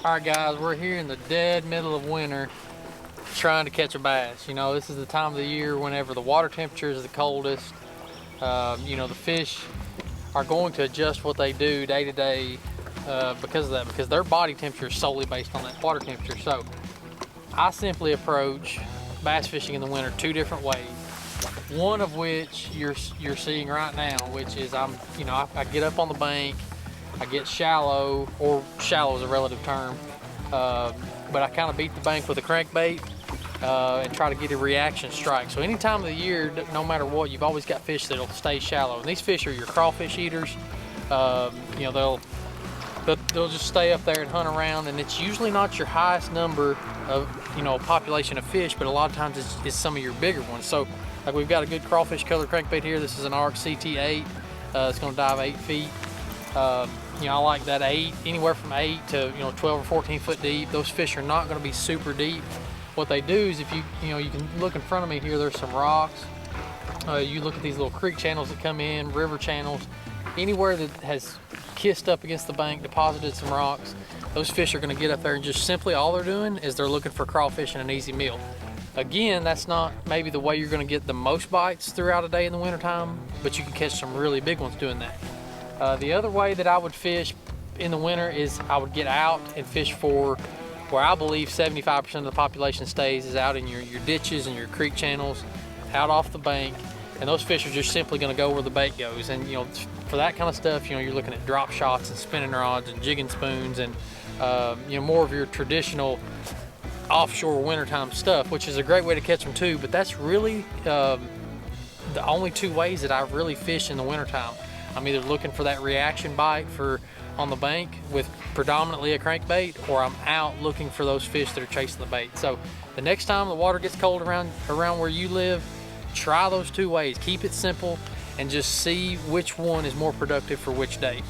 All right, guys, we're here in the dead middle of winter trying to catch a bass. You know, this is the time of the year whenever the water temperature is the coldest. You know, the fish are going to adjust what they do day to day because of that, because their body temperature is solely based on that water temperature. So I simply approach bass fishing in the winter two different ways. One of which you're seeing right now, which is I get up on the bank, I get shallow, or shallow is a relative term, but I kind of beat the bank with a crankbait and try to get a reaction strike. So any time of the year, no matter what, you've always got fish that'll stay shallow. And these fish are your crawfish eaters. You know, they'll just stay up there and hunt around, and it's usually not your highest number of, you know, population of fish, but a lot of times it's some of your bigger ones. So like we've got a good crawfish color crankbait here. This is an ARK CT8. It's going to dive 8 feet. You know, I like that 8, anywhere from 8 to 12 or 14 foot deep. Those fish are not going to be super deep. What they do is, if you can look in front of me here, there's some rocks. You look at these little creek channels that come in, river channels, anywhere that has kissed up against the bank, deposited some rocks, those fish are going to get up there and just simply all they're doing is they're looking for crawfish and an easy meal. Again, that's not maybe the way you're going to get the most bites throughout a day in the wintertime, but you can catch some really big ones doing that. The other way that I would fish in the winter is I would get out and fish for where I believe 75% of the population stays, is out in your ditches and your creek channels, out off the bank, and those fish are just simply going to go where the bait goes. And for that kind of stuff, you're looking at drop shots and spinning rods and jigging spoons and more of your traditional offshore wintertime stuff, which is a great way to catch them too. But that's really the only two ways that I really fish in the wintertime. I'm either looking for that reaction bite on the bank with predominantly a crankbait, or I'm out looking for those fish that are chasing the bait. So the next time the water gets cold around where you live, try those two ways. Keep it simple and just see which one is more productive for which day.